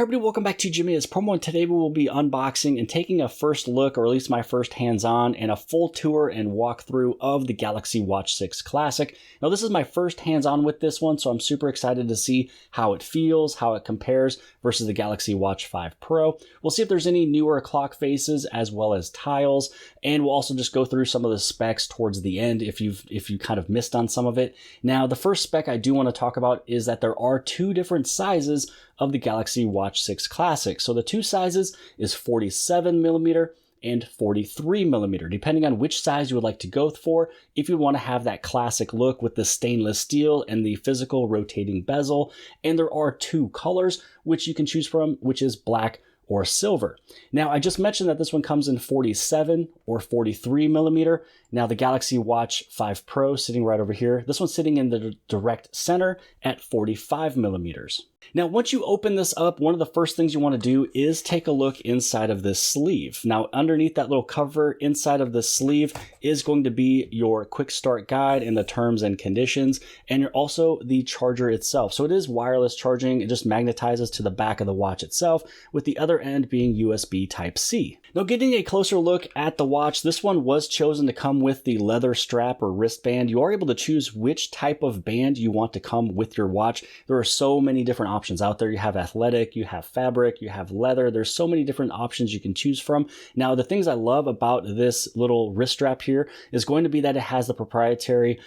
Hi everybody, welcome back to Jimmy is Promo, and today we will be unboxing and taking a first look, or at least my first hands-on, and a full tour and walkthrough of the Galaxy Watch 6 Classic. Now this is my first hands-on with this one, so I'm super excited to see how it feels, how it compares versus the Galaxy Watch 5 Pro. We'll see if there's any newer clock faces as well as tiles, and we'll also just go through some of the specs towards the end if you kind of missed on some of it. Now the first spec I do want to talk about is that there are two different sizes of the Galaxy Watch 6 Classic. So the two sizes is 47mm and 43mm, depending on which size you would like to go for. If you want to have that classic look with the stainless steel and the physical rotating bezel. And there are two colors which you can choose from, which is black or silver. Now, I just mentioned that this one comes in 47 or 43mm. Now, the Galaxy Watch 5 Pro sitting right over here, this one's sitting in the direct center at 45mm. Now, once you open this up, one of the first things you want to do is take a look inside of this sleeve. Now, underneath that little cover inside of the sleeve is going to be your quick start guide and the terms and conditions, and also the charger itself. So it is wireless charging. It just magnetizes to the back of the watch itself, with the other end being USB Type-C. Now, getting a closer look at the watch, this one was chosen to come with the leather strap or wristband. You are able to choose which type of band you want to come with your watch. There are so many different options out there. You have athletic, you have fabric, you have leather. There's so many different options you can choose from. Now, the things I love about this little wrist strap here is going to be that it has the proprietary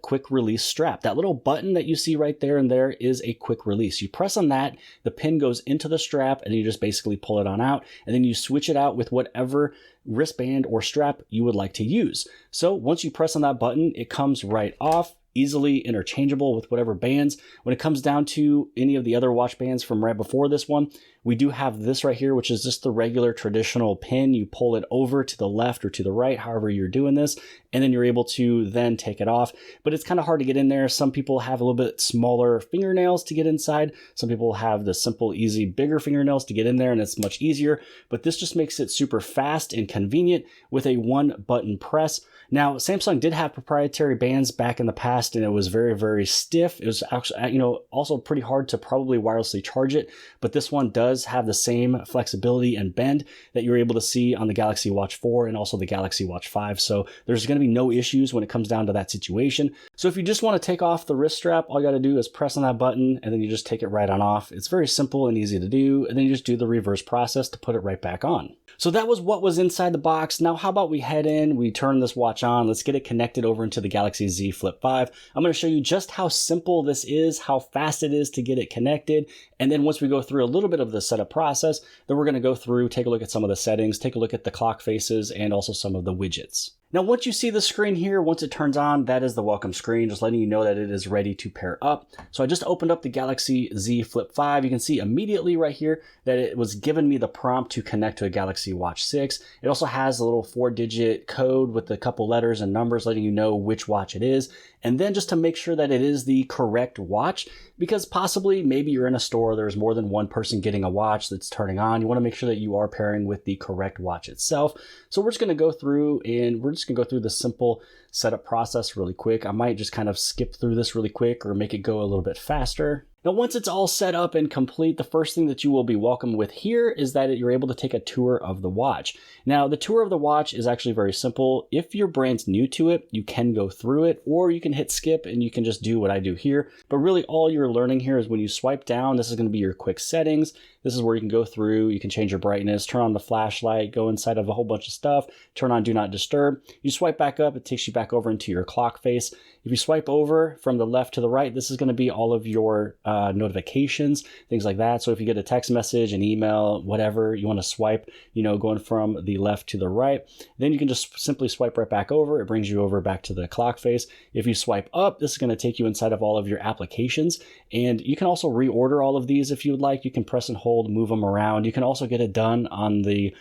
quick release strap. That little button that you see right there and there is a quick release. You press on that, the pin goes into the strap, and you just basically pull it on out, and then you switch it out with whatever wristband or strap you would like to use. So once you press on that button, it comes right off, easily interchangeable with whatever bands. When it comes down to any of the other watch bands from right before this one, we do have this right here, which is just the regular traditional pin. You pull it over to the left or to the right, however you're doing this, and then you're able to then take it off. But it's kind of hard to get in there. Some people have a little bit smaller fingernails to get inside. Some people have the simple, easy, bigger fingernails to get in there, and it's much easier. But this just makes it super fast and convenient with a one-button press. Now, Samsung did have proprietary bands back in the past, and it was very, very stiff. It was actually, also pretty hard to probably wirelessly charge it, but this one does have the same flexibility and bend that you're able to see on the Galaxy Watch 4 and also the Galaxy Watch 5. So there's going to be no issues when it comes down to that situation. So if you just want to take off the wrist strap, all you got to do is press on that button, and then you just take it right on off. It's very simple and easy to do, and then you just do the reverse process to put it right back on. So that was what was inside the box. Now, how about we head in, we turn this watch on, let's get it connected over into the Galaxy Z Flip 5. I'm going to show you just how simple this is, how fast it is to get it connected. And then once we go through a little bit of the setup process, then we're going to go through, take a look at some of the settings, take a look at the clock faces, and also some of the widgets. Now, once you see the screen here, once it turns on, that is the welcome screen, just letting you know that it is ready to pair up. So I just opened up the Galaxy Z Flip 5. You can see immediately right here that it was giving me the prompt to connect to a Galaxy Watch 6. It also has a little 4-digit code with a couple letters and numbers letting you know which watch it is. And then just to make sure that it is the correct watch, because possibly maybe you're in a store, there's more than one person getting a watch that's turning on. You want to make sure that you are pairing with the correct watch itself. So we're just going to go through the simple setup process really quick. I might just kind of skip through this really quick or make it go a little bit faster. Now, once it's all set up and complete, the first thing that you will be welcomed with here is that you're able to take a tour of the watch. Now, the tour of the watch is actually very simple. If your brand's new to it, you can go through it, or you can hit skip and you can just do what I do here. But really all you're learning here is when you swipe down, this is going to be your quick settings. This is where you can go through, you can change your brightness, turn on the flashlight, go inside of a whole bunch of stuff, turn on Do Not Disturb. You swipe back up, it takes you back over into your clock face. If you swipe over from the left to the right, this is going to be all of your notifications, things like that. So if you get a text message, an email, whatever, you want to swipe, going from the left to the right, then you can just simply swipe right back over. It brings you over back to the clock face. If you swipe up, this is going to take you inside of all of your applications. And you can also reorder all of these if you would like. You can press and hold, move them around. You can also get it done on the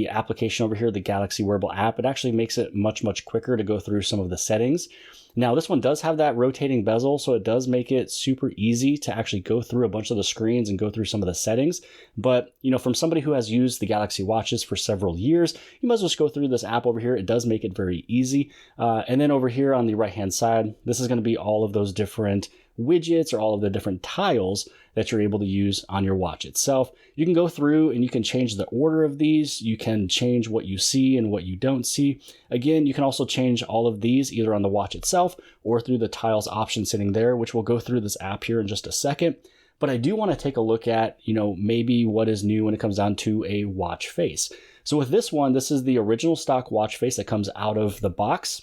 application over here, the Galaxy Wearable app. It actually makes it much, much quicker to go through some of the settings. Now this one does have that rotating bezel, so it does make it super easy to actually go through a bunch of the screens and go through some of the settings. But from somebody who has used the Galaxy Watches for several years, you might as well just go through this app over here. It does make it very easy. And then over here on the right hand side, this is going to be all of those different widgets or all of the different tiles that you're able to use on your watch itself. You can go through and you can change the order of these. You can change what you see and what you don't see. Again, you can also change all of these either on the watch itself or through the tiles option sitting there, which we'll go through this app here in just a second. But I do want to take a look at, maybe what is new when it comes down to a watch face. So with this one, this is the original stock watch face that comes out of the box.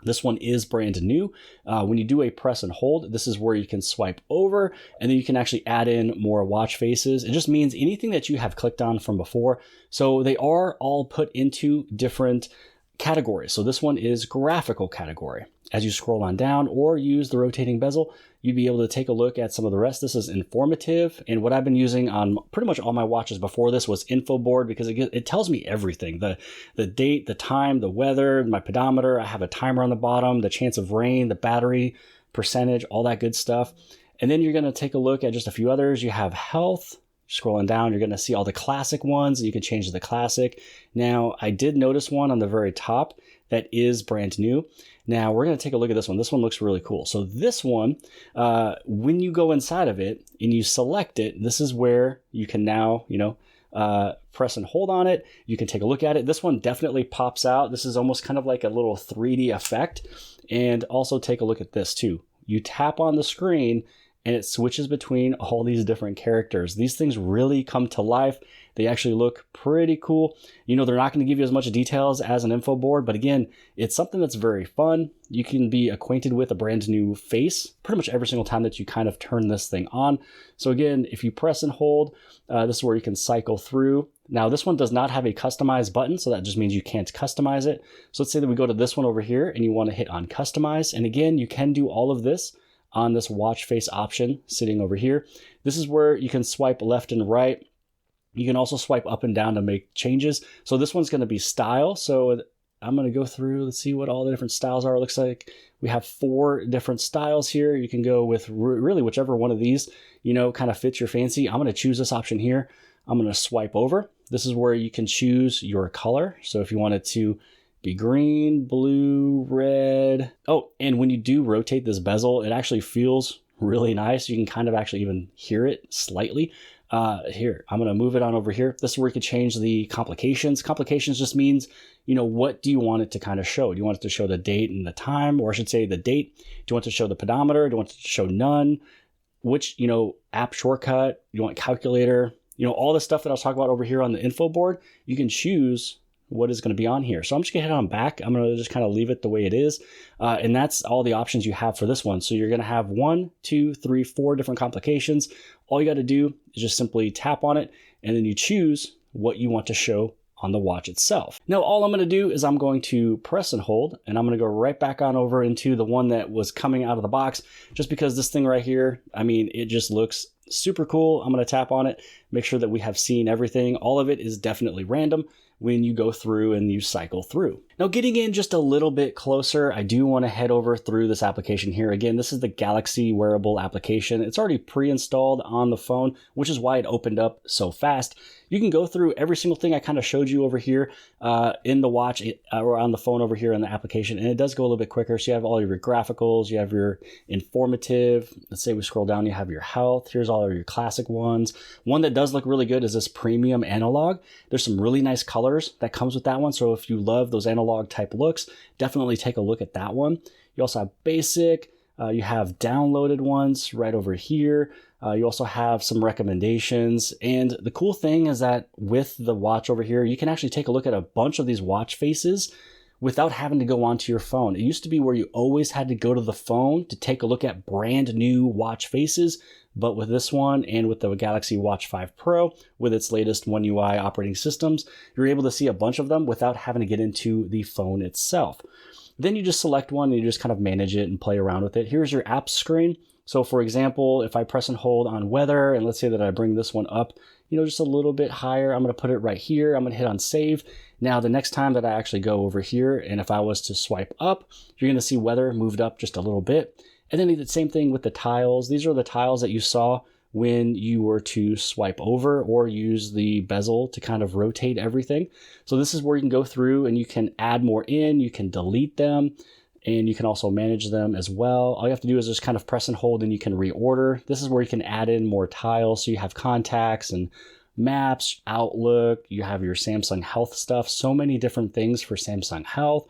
This one is brand new. When you do a press and hold, this is where you can swipe over and then you can actually add in more watch faces. It just means anything that you have clicked on from before. So they are all put into different categories. So this one is graphical category. As you scroll on down or use the rotating bezel, you'd be able to take a look at some of the rest. This is informative. And what I've been using on pretty much all my watches before this was InfoBoard, because it tells me everything. The date, the time, the weather, my pedometer. I have a timer on the bottom, the chance of rain, the battery percentage, all that good stuff. And then you're going to take a look at just a few others. You have health. Scrolling down, you're going to see all the classic ones. You can change the classic. Now, I did notice one on the very top that is brand new. Now, we're going to take a look at this one. This one looks really cool. So this one, when you go inside of it and you select it, this is where you can now, press and hold on it. You can take a look at it. This one definitely pops out. This is almost kind of like a little 3D effect. And also take a look at this too. You tap on the screen and it switches between all these different characters. These things really come to life. They actually look pretty cool. They're not going to give you as much details as an info board, but again, it's something that's very fun. You can be acquainted with a brand new face pretty much every single time that you kind of turn this thing on. So again, if you press and hold, this is where you can cycle through. Now, this one does not have a customize button, so that just means you can't customize it. So let's say that we go to this one over here and you want to hit on customize. And again, you can do all of this on this watch face option sitting over here. This is where you can swipe left and right. You can also swipe up and down to make changes. So this one's going to be style. So I'm going to go through, let's see what all the different styles are. It looks like we have 4 different styles here. You can go with really whichever one of these, kind of fits your fancy. I'm going to choose this option here. I'm going to swipe over. This is where you can choose your color. So if you wanted to be green, blue, red. Oh, and when you do rotate this bezel, it actually feels really nice. You can kind of actually even hear it slightly. Here, I'm going to move it on over here. This is where you can change the complications. Complications just means, what do you want it to kind of show? Do you want it to show the date and the time, or I should say the date? Do you want it to show the pedometer? Do you want it to show none? Which, app shortcut? Do you want calculator? All the stuff that I was talking about over here on the info board, you can choose what is going to be on here. So I'm just going to hit on back. I'm going to just kind of leave it the way it is. And that's all the options you have for this one. So you're going to have 1, 2, 3, 4 different complications. All you got to do is just simply tap on it and then you choose what you want to show on the watch itself. Now, all I'm going to do is I'm going to press and hold, and I'm going to go right back on over into the one that was coming out of the box, just because this thing right here, it just looks super cool. I'm going to tap on it, make sure that we have seen everything. All of it is definitely random when you go through and you cycle through. Now, getting in just a little bit closer, I do want to head over through this application here. Again, this is the Galaxy wearable application. It's already pre-installed on the phone, which is why it opened up so fast. You can go through every single thing I kind of showed you over here in the watch or on the phone over here in the application, and it does go a little bit quicker. So you have all of your graphics, you have your informative. Let's say we scroll down, you have your health. Here's all of your classic ones. One that does look really good is this premium analog. There's some really nice colors that comes with that one. So if you love those analog type looks, definitely take a look at that one. You also have basic. You have downloaded ones right over here. You also have some recommendations. And the cool thing is that with the watch over here, you can actually take a look at a bunch of these watch faces without having to go onto your phone. It used to be where you always had to go to the phone to take a look at brand new watch faces. But with this one and with the Galaxy Watch 5 Pro, with its latest One UI operating systems, you're able to see a bunch of them without having to get into the phone itself. Then you just select one and you just kind of manage it and play around with it. Here's your apps screen. So for example, if I press and hold on weather, and let's say that I bring this one up, just a little bit higher, I'm going to put it right here. I'm going to hit on save. Now, the next time that I actually go over here, and if I was to swipe up, you're going to see weather moved up just a little bit. And then the same thing with the tiles. These are the tiles that you saw when you were to swipe over or use the bezel to kind of rotate everything. So this is where you can go through and you can add more in, you can delete them, and you can also manage them as well. All you have to do is just kind of press and hold and you can reorder. This is where you can add in more tiles. So you have contacts and maps, Outlook, you have your Samsung Health stuff, so many different things for Samsung Health.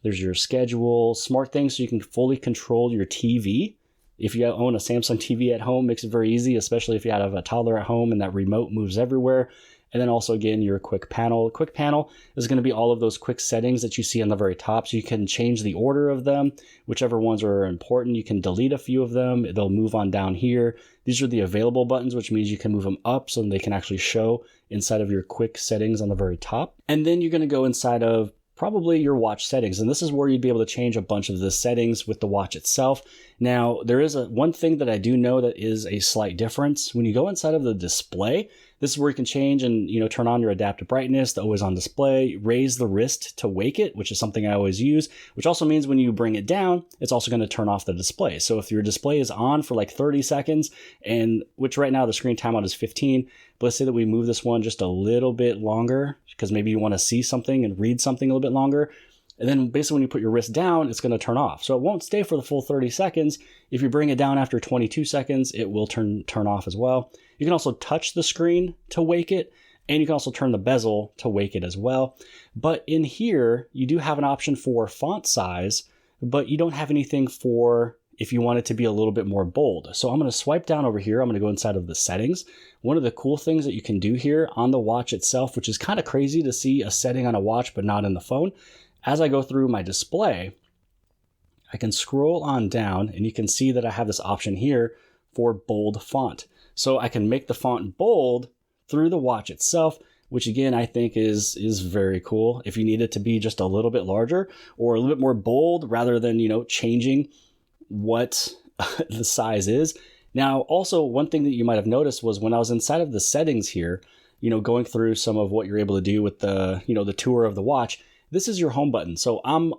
There's your schedule, smart things so you can fully control your TV. If you own a Samsung TV at home, makes it very easy, especially if you have a toddler at home and that remote moves everywhere. And then also, again, your quick panel. Quick panel is going to be all of those quick settings that you see on the very top. So you can change the order of them, whichever ones are important. You can delete a few of them. They'll move on down here. These are the available buttons, which means you can move them up so they can actually show inside of your quick settings on the very top. And then you're going to go inside of probably your watch settings. And this is where you'd be able to change a bunch of the settings with the watch itself. Now, there is one thing that I do know that is a slight difference. When you go inside of the display, this is where you can change and turn on your adaptive brightness, the always on display, raise the wrist to wake it, which is something I always use, which also means when you bring it down, it's also going to turn off the display. So if your display is on for like 30 seconds, and which right now the screen timeout is 15, but let's say that we move this one just a little bit longer because maybe you want to see something and read something a little bit longer. And then basically when you put your wrist down, it's going to turn off. So it won't stay for the full 30 seconds. If you bring it down after 22 seconds, it will turn off as well. You can also touch the screen to wake it, and you can also turn the bezel to wake it as well. But in here, you do have an option for font size, but you don't have anything for if you want it to be a little bit more bold. So I'm going to swipe down over here. I'm going to go inside of the settings. One of the cool things that you can do here on the watch itself, which is kind of crazy to see a setting on a watch but not in the phone, as I go through my display, I can scroll on down and you can see that I have this option here for bold font. So I can make the font bold through the watch itself, which again, I think is very cool. If you need it to be just a little bit larger or a little bit more bold rather than, changing what the size is. Now, also one thing that you might have noticed was when I was inside of the settings here, going through some of what you're able to do with the, the tour of the watch, this is your home button. So I'm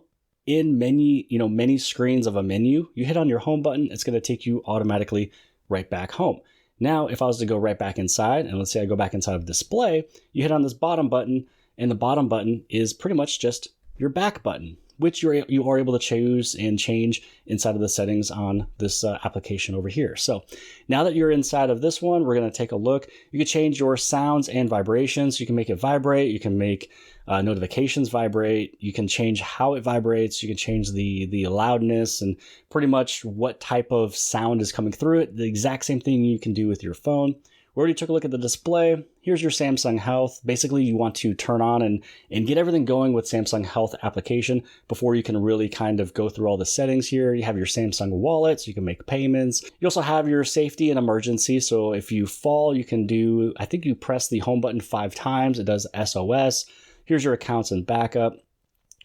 in many screens of a menu. You hit on your home button, it's going to take you automatically right back home. Now, if I was to go right back inside, and let's say I go back inside of display, you hit on this bottom button, and the bottom button is pretty much just your back button, which you are able to choose and change inside of the settings on this application over here. So now that you're inside of this one, we're going to take a look. You can change your sounds and vibrations. You can make it vibrate. You can make notifications vibrate. You can change how it vibrates. You can change the loudness and pretty much what type of sound is coming through it. The exact same thing you can do with your phone. We already took a look at the display. Here's your Samsung Health. Basically, you want to turn on and get everything going with Samsung Health application before you can really kind of go through all the settings here. You have your Samsung Wallet, so you can make payments. You also have your safety and emergency. So if you fall, you can do, I think you press the home button 5 times. It does SOS. Here's your accounts and backup.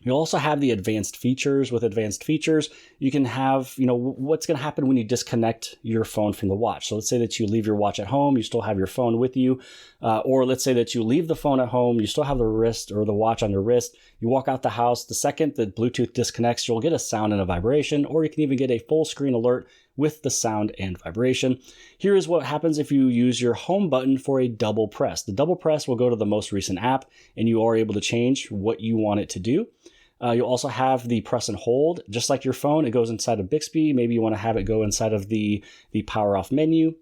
You also have the advanced features. With advanced features, you can have, what's going to happen when you disconnect your phone from the watch. So let's say that you leave your watch at home, you still have your phone with you. Or let's say that you leave the phone at home, you still have the wrist or the watch on your wrist. You walk out the house, the second the Bluetooth disconnects, you'll get a sound and a vibration, or you can even get a full screen alert with the sound and vibration. Here is what happens if you use your home button for a double press. The double press will go to the most recent app, and you are able to change what you want it to do. You'll also have the press and hold. Just like your phone, it goes inside of Bixby. Maybe you want to have it go inside of the power off menu.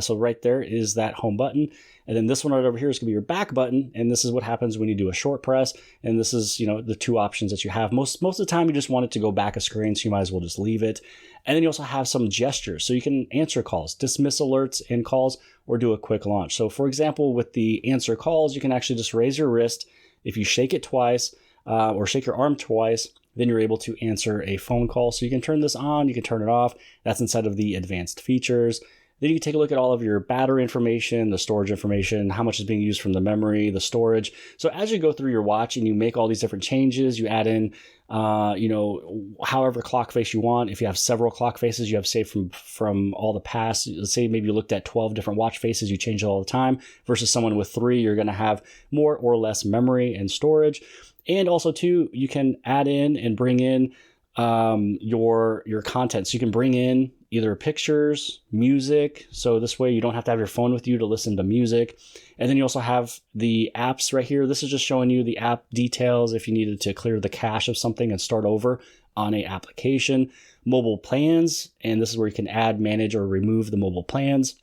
So right there is that home button. And then this one right over here is going to be your back button. And this is what happens when you do a short press. And this is, the 2 options that you have. Most of the time, you just want it to go back a screen, so you might as well just leave it. And then you also have some gestures. So you can answer calls, dismiss alerts and calls, or do a quick launch. So for example, with the answer calls, you can actually just raise your wrist. If you shake it twice, or shake your arm twice, then you're able to answer a phone call. So you can turn this on, you can turn it off. That's inside of the advanced features. Then you can take a look at all of your battery information, the storage information, how much is being used from the memory, the storage. So as you go through your watch and you make all these different changes, you add in you know, however clock face you want. If you have several clock faces you have saved from all the past, let's say maybe you looked at 12 different watch faces, you change it all the time, versus someone with 3, you're going to have more or less memory and storage. And also too, you can add in and bring in your content. So you can bring in either pictures, music. So this way you don't have to have your phone with you to listen to music. And then you also have the apps right here. This is just showing you the app details if you needed to clear the cache of something and start over on a application. Mobile plans, and this is where you can add, manage, or remove the mobile plans.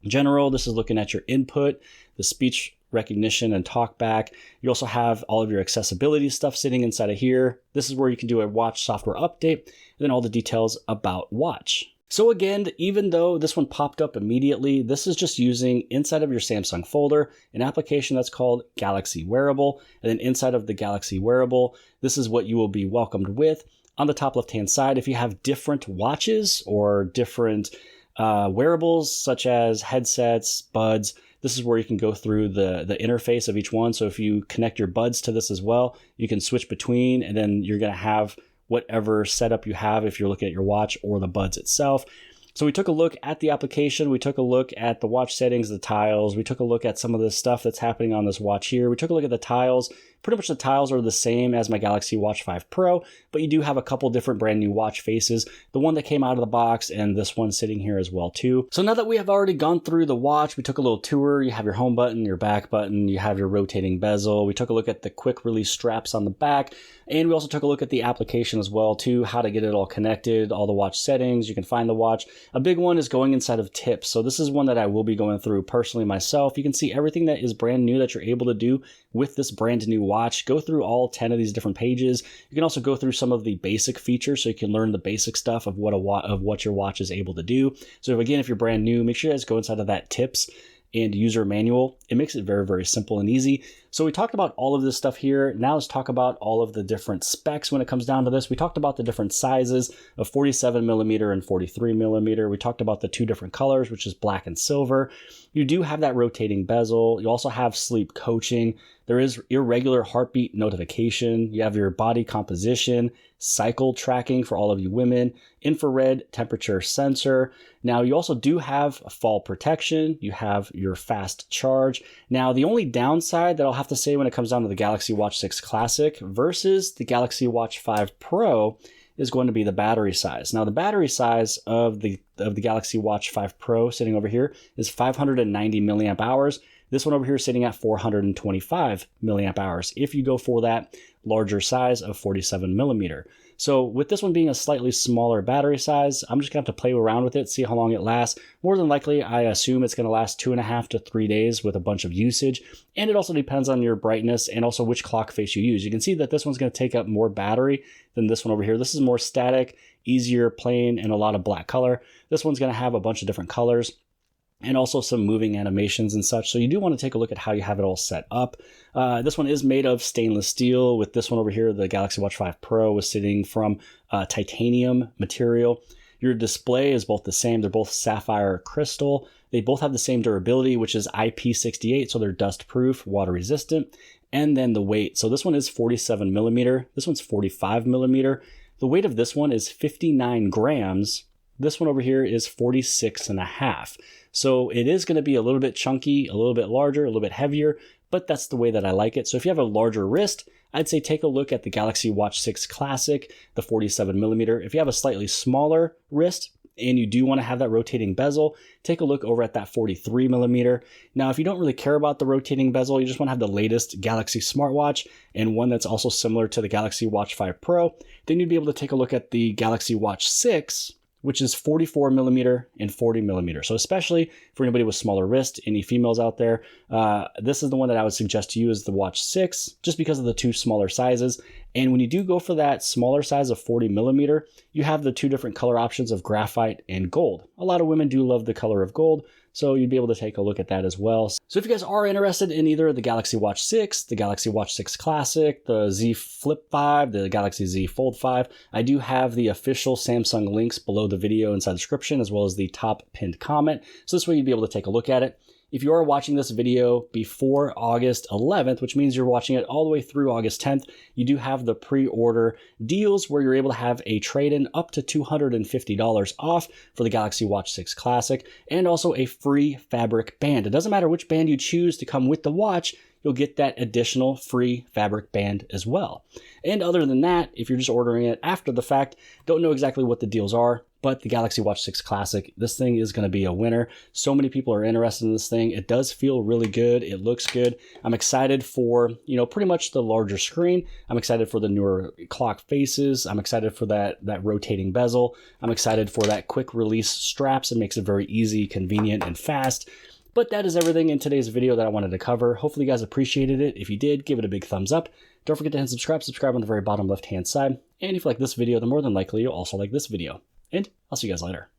General, this is looking at your input, the speech recognition and talkback. You also have all of your accessibility stuff sitting inside of here. This is where you can do a watch software update, and then all the details about watch. So again, even though this one popped up immediately, this is just using inside of your Samsung folder, an application that's called Galaxy Wearable. And then inside of the Galaxy Wearable, this is what you will be welcomed with. On the top left-hand side, if you have different watches or different wearables, such as headsets, buds, this is where you can go through the interface of each one. So if you connect your buds to this as well, you can switch between, and then you're going to have whatever setup you have if you're looking at your watch or the buds itself. So we took a look at the application, we took a look at the watch settings, the tiles, we took a look at some of the stuff that's happening on this watch here. We took a look at the tiles. Pretty much the tiles are the same as my Galaxy Watch 5 Pro, but you do have a couple different brand new watch faces. The one that came out of the box and this one sitting here as well too. So now that we have already gone through the watch, we took a little tour. You have your home button, your back button, you have your rotating bezel. We took a look at the quick release straps on the back, and we also took a look at the application as well too, how to get it all connected, all the watch settings. You can find the watch. A big one is going inside of tips. So this is one that I will be going through personally myself. You can see everything that is brand new that you're able to do with this brand new watch. Go through all 10 of these different pages. You can also go through some of the basic features so you can learn the basic stuff of what your watch is able to do. So again, if you're brand new, make sure you guys go inside of that tips and user manual. It makes it very, very simple and easy. So we talked about all of this stuff here. Now let's talk about all of the different specs when it comes down to this. We talked about the different sizes of 47 millimeter and 43 millimeter. We talked about the 2 different colors, which is black and silver. You do have that rotating bezel. You also have sleep coaching. There is irregular heartbeat notification. You have your body composition, cycle tracking for all of you women, infrared temperature sensor. Now you also do have fall protection. You have your fast charge. Now the only downside that I'll have to say when it comes down to the Galaxy Watch 6 Classic versus the Galaxy Watch 5 Pro is going to be the battery size. Now the battery size of the Galaxy Watch 5 Pro sitting over here is 590 milliamp hours. This one over here is sitting at 425 milliamp hours if you go for that larger size of 47 millimeter. So with this one being a slightly smaller battery size, I'm just gonna have to play around with it, see how long it lasts. More than likely, I assume it's gonna last 2.5 to 3 days with a bunch of usage. And it also depends on your brightness and also which clock face you use. You can see that this one's gonna take up more battery than this one over here. This is more static, easier, plain, and a lot of black color. This one's gonna have a bunch of different colors and also some moving animations and such. So you do want to take a look at how you have it all set up. This one is made of stainless steel. With this one over here, the Galaxy Watch 5 Pro was sitting from titanium material. Your display is both the same. They're both sapphire crystal. They both have the same durability, which is IP68, so they're dust proof, water resistant. And then the weight. So this one is 47 millimeter. This one's 45 millimeter. The weight of this one is 59 grams. This one over here is 46.5. So it is going to be a little bit chunky, a little bit larger, a little bit heavier, but that's the way that I like it. So if you have a larger wrist, I'd say take a look at the Galaxy Watch 6 Classic, the 47 millimeter. If you have a slightly smaller wrist and you do want to have that rotating bezel, take a look over at that 43 millimeter. Now, if you don't really care about the rotating bezel, you just want to have the latest Galaxy smartwatch and one that's also similar to the Galaxy Watch 5 Pro, then you'd be able to take a look at the Galaxy Watch 6, which is 44 millimeter and 40 millimeter. So especially for anybody with smaller wrist, any females out there, this is the one that I would suggest to you is the Watch 6, just because of the 2 smaller sizes. And when you do go for that smaller size of 40 millimeter, you have the 2 different color options of graphite and gold. A lot of women do love the color of gold, so you'd be able to take a look at that as well. So if you guys are interested in either the Galaxy Watch 6, the Galaxy Watch 6 Classic, the Z Flip 5, the Galaxy Z Fold 5, I do have the official Samsung links below the video inside the description, as well as the top pinned comment. So this way you'd be able to take a look at it. if you are watching this video before August 11th, which means you're watching it all the way through August 10th, you do have the pre-order deals where you're able to have a trade-in up to $250 off for the Galaxy Watch 6 Classic, and also a free fabric band. It doesn't matter which band you choose to come with the watch, you'll get that additional free fabric band as well. And other than that, if you're just ordering it after the fact, don't know exactly what the deals are, but the Galaxy Watch 6 Classic, this thing is going to be a winner. So many people are interested in this thing. It does feel really good. It looks good. I'm excited for, pretty much the larger screen. I'm excited for the newer clock faces. I'm excited for that rotating bezel. I'm excited for that quick release straps. It makes it very easy, convenient, and fast. But that is everything in today's video that I wanted to cover. Hopefully you guys appreciated it. If you did, give it a big thumbs up. Don't forget to hit subscribe on the very bottom left-hand side. And if you like this video, then more than likely you'll also like this video. And I'll see you guys later.